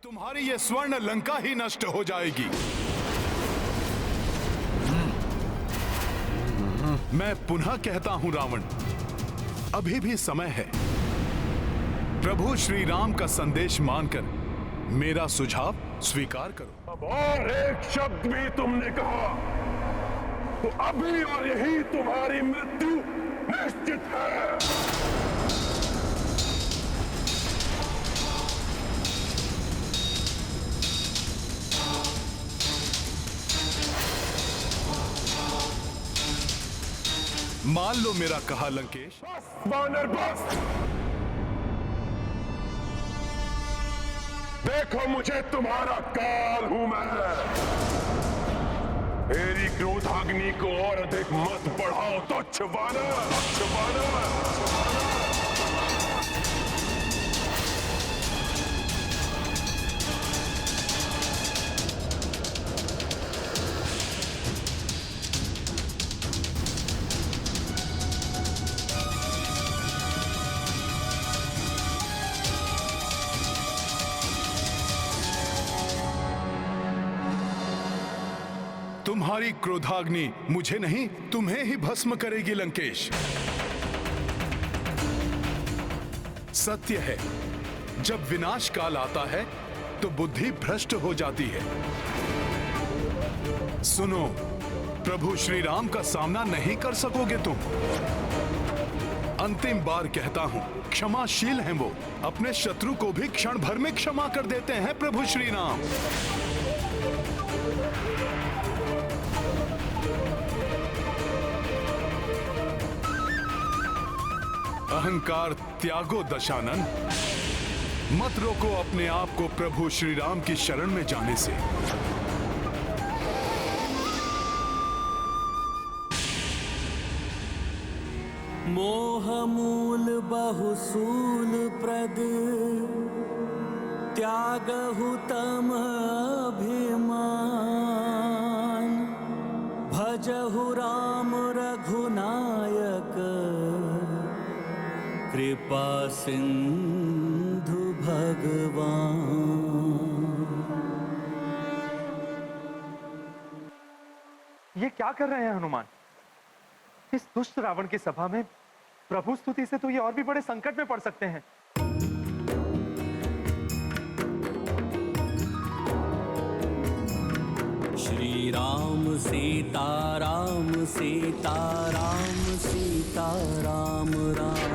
तुम्हारी ये स्वर्ण लंका ही नष्ट हो जाएगी। मैं पुनः कहता हूं रावण, अभी भी समय है। प्रभु श्री राम का संदेश मानकर मेरा सुझाव स्वीकार करो। अब और एक शब्द भी तुमने कहा तो अभी और यही तुम्हारी मृत्यु निश्चित है। मान लो मेरा कहा लंकेश। बस वानर बस। देखो मुझे तुम्हारा काल हूं मैं। मेरी क्रोधाग्नि को और अधिक मत बढ़ाओ तुच्छ वानर, तुच्छ वानर। तुम्हारी क्रोधाग्नि मुझे नहीं तुम्हें ही भस्म करेगी लंकेश। सत्य है, जब विनाश काल आता है तो बुद्धि भ्रष्ट हो जाती है। सुनो, प्रभु श्री राम का सामना नहीं कर सकोगे तुम। अंतिम बार कहता हूं, क्षमाशील हैं वो, अपने शत्रु को भी क्षण भर में क्षमा कर देते हैं प्रभु श्री राम। अहंकार त्यागो दशानन, मत रोको अपने आप को प्रभु श्री राम की शरण में जाने से। मोह मूल बहुसूल प्रद, त्यागहु तम अभिमान। भजहु राम रघुनायक, कृपा सिंधु भगवान। ये क्या कर रहे हैं हनुमान? इस दुष्ट रावण की सभा में प्रभु स्तुति से तो ये और भी बड़े संकट में पड़ सकते हैं। श्री राम सीता राम सीता राम सीता राम राम।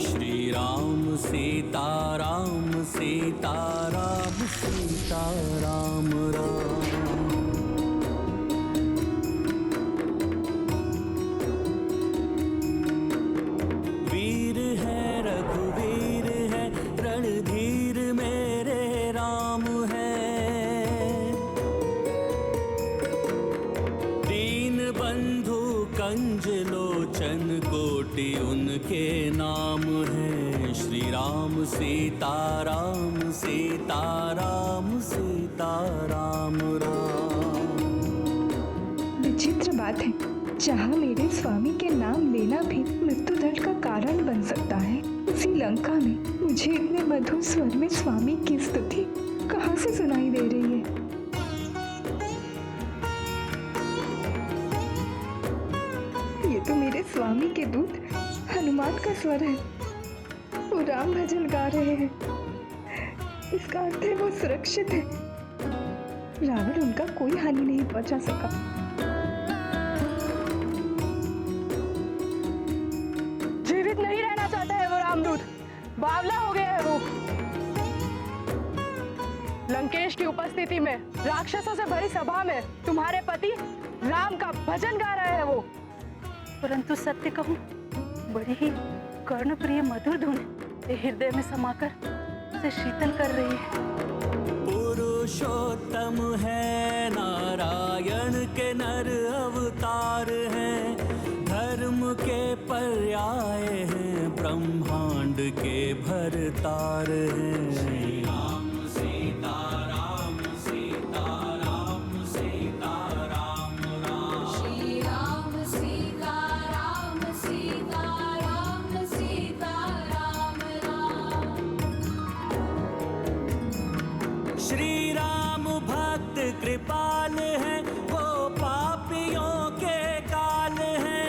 श्री राम सीता राम सीता राम सीता राम राम। वीर है रघुवीर है, रणधीर मेरे राम है। दीन बंधु कंज लोचन कोटि उनके नाम है। श्री राम सीता राम सीता राम सीता राम राम। विचित्र बात है, जहाँ मेरे स्वामी के नाम लेना भी मृत्युदंड का कारण बन सकता है, उसी लंका में मुझे इतने मधुर स्वर में स्वामी की स्तुति कहाँ से सुनाई दे रही है? ये तो मेरे स्वामी के दूत हनुमान का स्वर है। वो राम भजन गा रहे हैं। इसका अर्थ है वो सुरक्षित है। रावण उनका कोई हानि नहीं पहुंचा सका। जीवित नहीं रहना चाहता है वो रामदूत, बावला हो गया है वो। लंकेश की उपस्थिति में, राक्षसों से भरी सभा में तुम्हारे पति राम का भजन गा रहे हैं वो। परंतु सत्य कहूं, बड़ी ही कर्णप्रिय मधुर धुन हृदय में समाकर उसे शीतल कर रही है। पुरुषोत्तम है, नारायण के नर अवतार हैं। धर्म के पर्याय हैं, ब्रह्मांड के भरतार हैं। श्री राम सीता राम सीता राम सीता राम राम। श्री राम सीता राम सीता श्री राम भक्त कृपाल है, वो पापियों के काल है।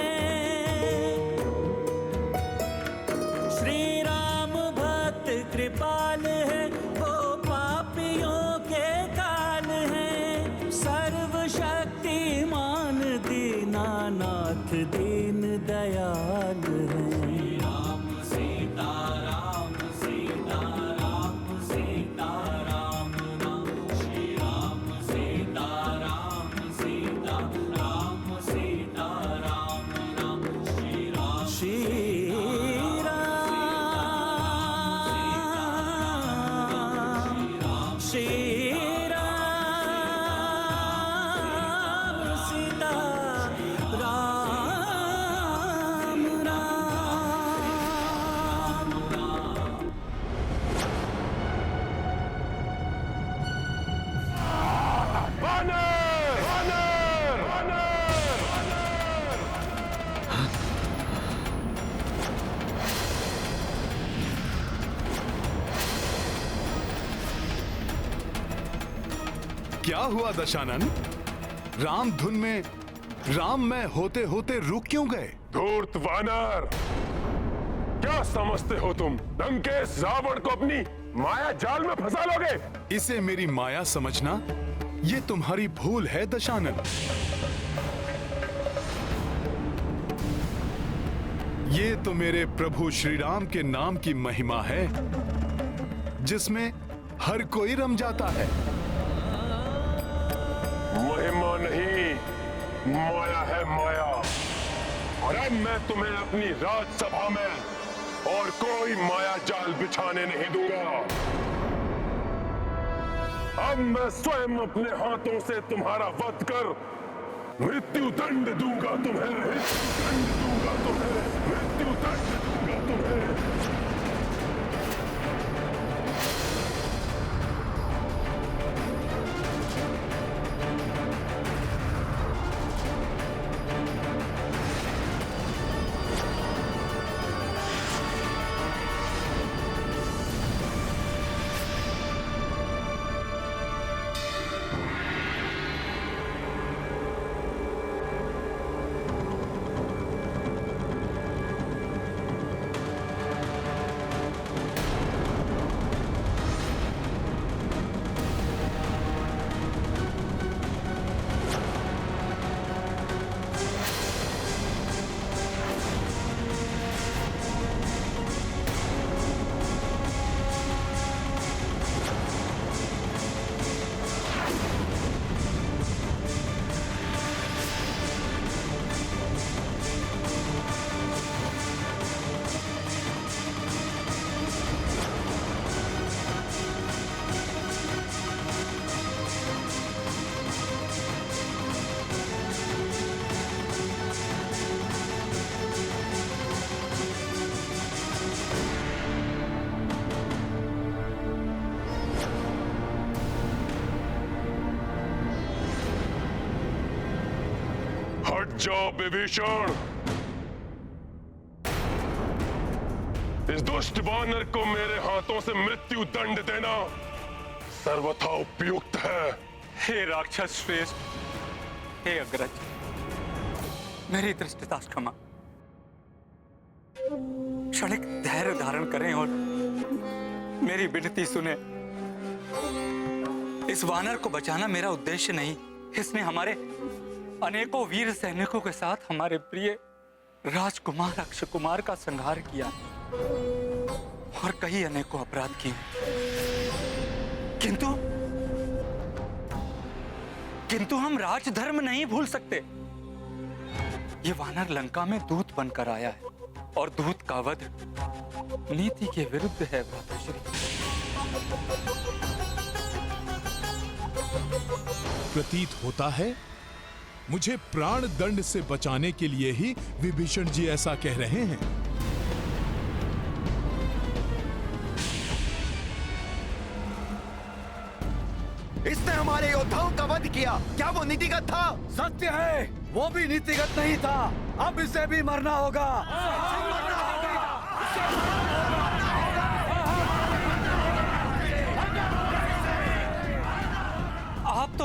श्री राम भक्त कृपाल है, वो पापियों के काल है। सर्वशक्तिमान दीनानाथ दीन दयाल है। राम सीता राम सीता राम सीता राम राम, श्री राम सीता राम सीता राम सीता राम राम, श्री राम श्री राम श्री राम सीता राम राम राम। वानर वानर वानर क्या हुआ दशानन? राम धुन में राम में होते होते रुक क्यों गए? धूर्त वानर, क्या समझते हो तुम? लंकेश रावण को अपनी माया जाल में फंसा लोगे? इसे मेरी माया समझना ये तुम्हारी भूल है दशानन। ये तो मेरे प्रभु श्री राम के नाम की महिमा है, जिसमें हर कोई रम जाता है। महिमा नहीं, माया है माया। और अब मैं तुम्हें अपनी राजसभा में और कोई माया जाल बिछाने नहीं दूंगा। अब मैं स्वयं अपने हाथों से तुम्हारा वध कर मृत्यु दंड दूंगा तुम्हें, मृत्यु दंड दूंगा तुम्हें, मृत्यु दंड दूंगा तुम्हें। जाओ विभीषण, इस दुष्ट वानर को मेरे हाथों से मृत्यु दंड देना सर्वथा उपयुक्त है। हे राक्षस श्रेष्ठ, हे अग्रज, मेरी दृष्टता क्षमा। क्षणिक धैर्य धारण करें और मेरी विनती सुने। इस वानर को बचाना मेरा उद्देश्य नहीं। इसने हमारे अनेकों वीर सैनिकों के साथ हमारे प्रिय राजकुमार अक्षय कुमार का संहार किया और कई अनेकों अपराध किए। किंतु हम राजधर्म नहीं भूल सकते। ये वानर लंका में दूत बनकर आया है और दूत का वध नीति के विरुद्ध है। भ्राताश्री, प्रतीत होता है मुझे प्राण दंड से बचाने के लिए ही विभीषण जी ऐसा कह रहे हैं। इसने हमारे योद्धाओं का वध किया, क्या वो नीतिगत था? सत्य है, वो भी नीतिगत नहीं था। अब इसे भी मरना होगा।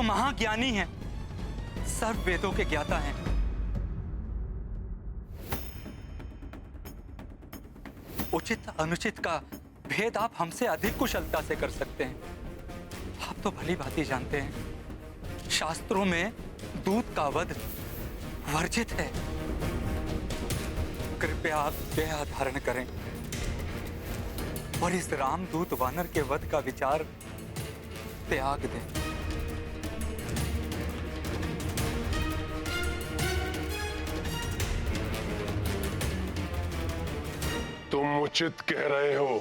तो महाज्ञानी हैं, सर्व वेदों के ज्ञाता हैं। उचित अनुचित का भेद आप हमसे अधिक कुशलता से कर सकते हैं। आप तो भली भांति जानते हैं, शास्त्रों में दूत का वध वर्जित है। कृपया आप दया धारण करें और इस रामदूत वानर के वध का विचार त्याग दें। तुम उचित कह रहे हो।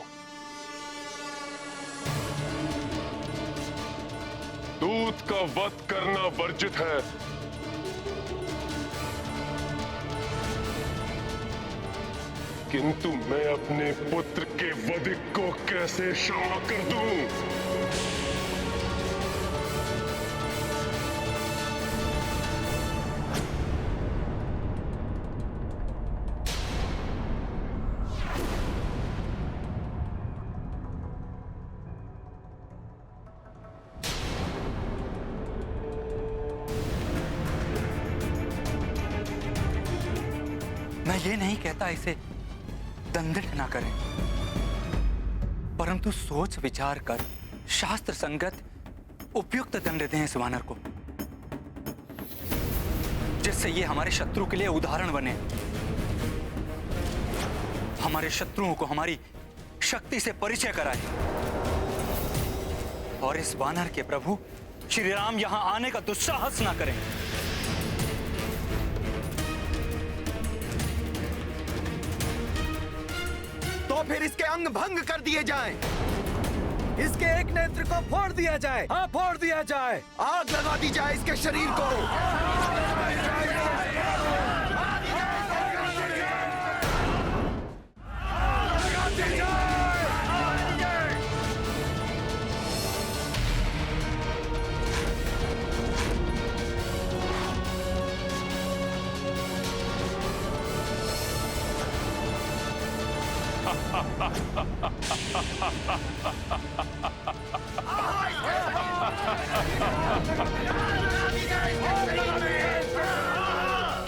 दूत का वध करना वर्जित है, किंतु मैं अपने पुत्र के वध को कैसे क्षमा कर दूं? मैं ये नहीं कहता इसे दंडित ना करें, परंतु सोच विचार कर शास्त्र संगत उपयुक्त दंड दें इस वानर को, जिससे ये हमारे शत्रु के लिए उदाहरण बने, हमारे शत्रुओं को हमारी शक्ति से परिचय कराए और इस वानर के प्रभु श्री राम यहां आने का दुस्साहस ना करें। तो फिर इसके अंग भंग कर दिए जाएं। इसके एक नेत्र को फोड़ दिया जाए। हाँ, फोड़ दिया जाए। आग लगा दी जाए इसके शरीर को।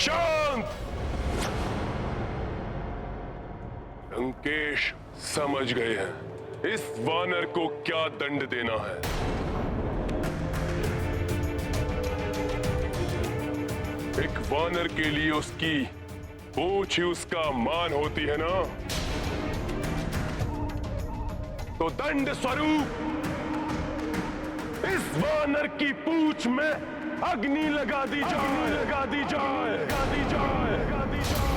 शांत। लंकेश समझ गए हैं इस वानर को क्या दंड देना है। एक वानर के लिए उसकी पूंछ ही उसका मान होती है ना, तो दंड स्वरूप इस वानर की पूंछ में अग्नि लगा दी जाए, लगा दी जाए, लगा दी जाए, लगा दी जाए।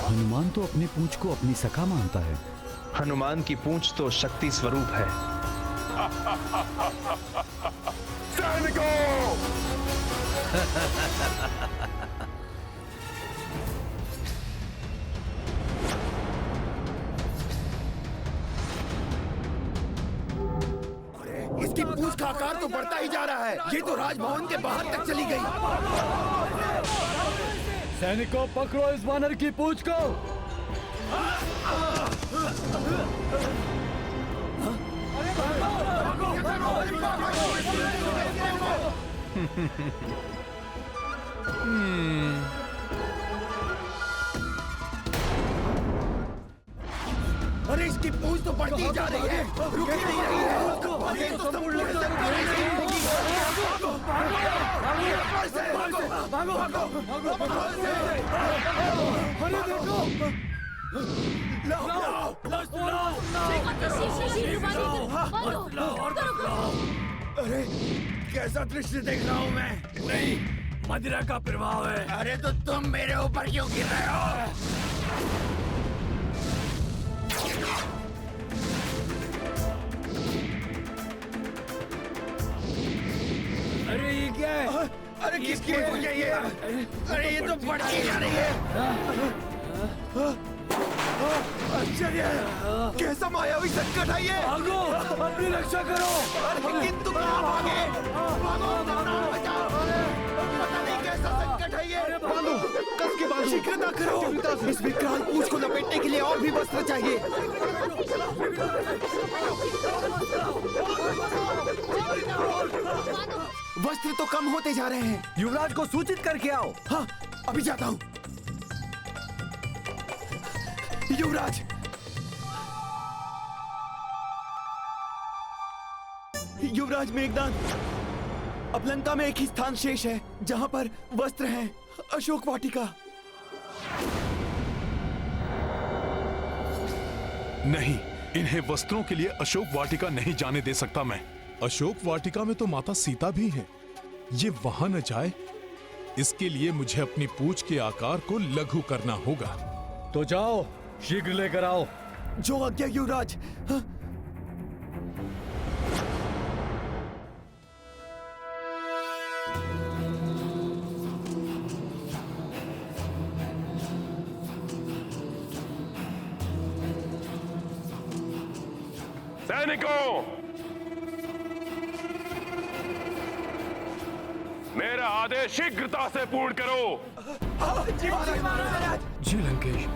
हनुमान तो अपनी पूंछ को अपनी सखा मानता है। हनुमान की पूंछ तो शक्ति स्वरूप है। सैनिकों! इसकी पूंछ का आकार तो बढ़ता ही जा रहा है। ये तो राजभवन के बाहर तक चली गई। सैनिकों, पकड़ो इस वानर की पूंछ को। अरे इसकी पूंछ तो बढ़ती ही जा रही है, रुक ही नहीं रही है। अरे तो सब उल्टे से रुक रही है। अरे देखो, अरे कैसा दृश्य देख रहा हूँ मैं। नहीं, मदिरा का प्रभाव है। अरे तो तुम मेरे ऊपर क्यों गिर रहे हो? अरे ये क्या है? अरे किसकी पूंछ है ये? अरे ये तो बढ़ती जा रही है। आश्चर्य है, कैसा मायावी संकट है ये। भागो, अपनी रक्षा करो। किंतु कहाँ भागे? भागो, प्राण बचाओ। पता नहीं कैसा संकट है ये। बांधो, कस के बांधो। शीघ्रता करो, इस विकराल पूंछ को लपेटने के लिए और भी वस्त्र चाहिए। वस्त्र तो कम होते जा रहे हैं। युवराज को सूचित करके आओ। हाँ, अभी जाता हूँ। युवराज, युवराज मेघनाद, अब लंका में एक ही स्थान शेष है जहाँ पर वस्त्र हैं, अशोक वाटिका। नहीं, इन्हें वस्त्रों के लिए अशोक वाटिका नहीं जाने दे सकता मैं। अशोक वाटिका में तो माता सीता भी है। ये वहां न जाए, इसके लिए मुझे अपनी पूंछ के आकार को लघु करना होगा। तो जाओ, शीघ्र लेकर आओ। जो आज्ञा युवराज। हाँ? सैनिकों, मेरा आदेश शीघ्रता से पूर्ण करो। जी महाराज। जी लंकेश।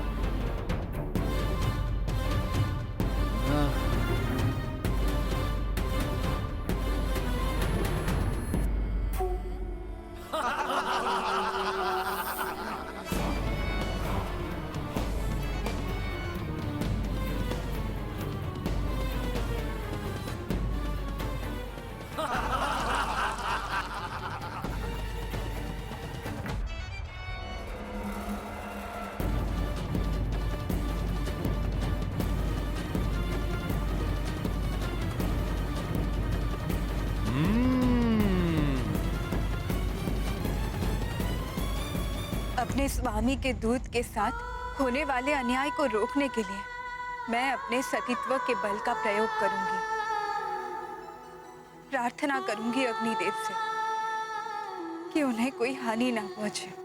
अपने स्वामी के दूत के साथ होने वाले अन्याय को रोकने के लिए मैं अपने सतीत्व के बल का प्रयोग करूंगी। प्रार्थना करूंगी अग्निदेव से कि उन्हें कोई हानि ना पहुंचे।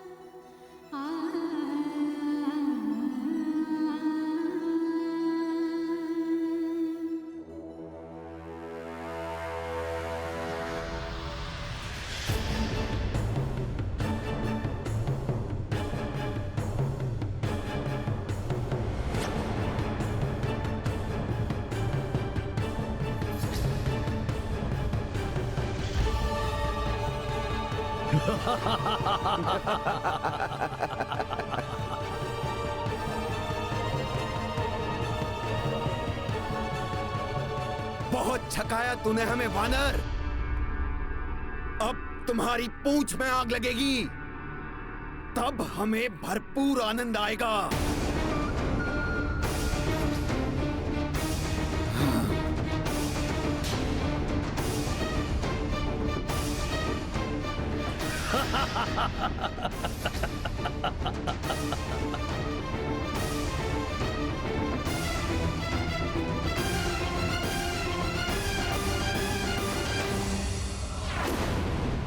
बहुत छकाया तूने हमें वानर। अब तुम्हारी पूंछ में आग लगेगी, तब हमें भरपूर आनंद आएगा।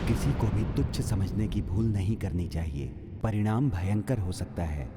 किसी को भी तुच्छ समझने की भूल नहीं करनी चाहिए। परिणाम भयंकर हो सकता है।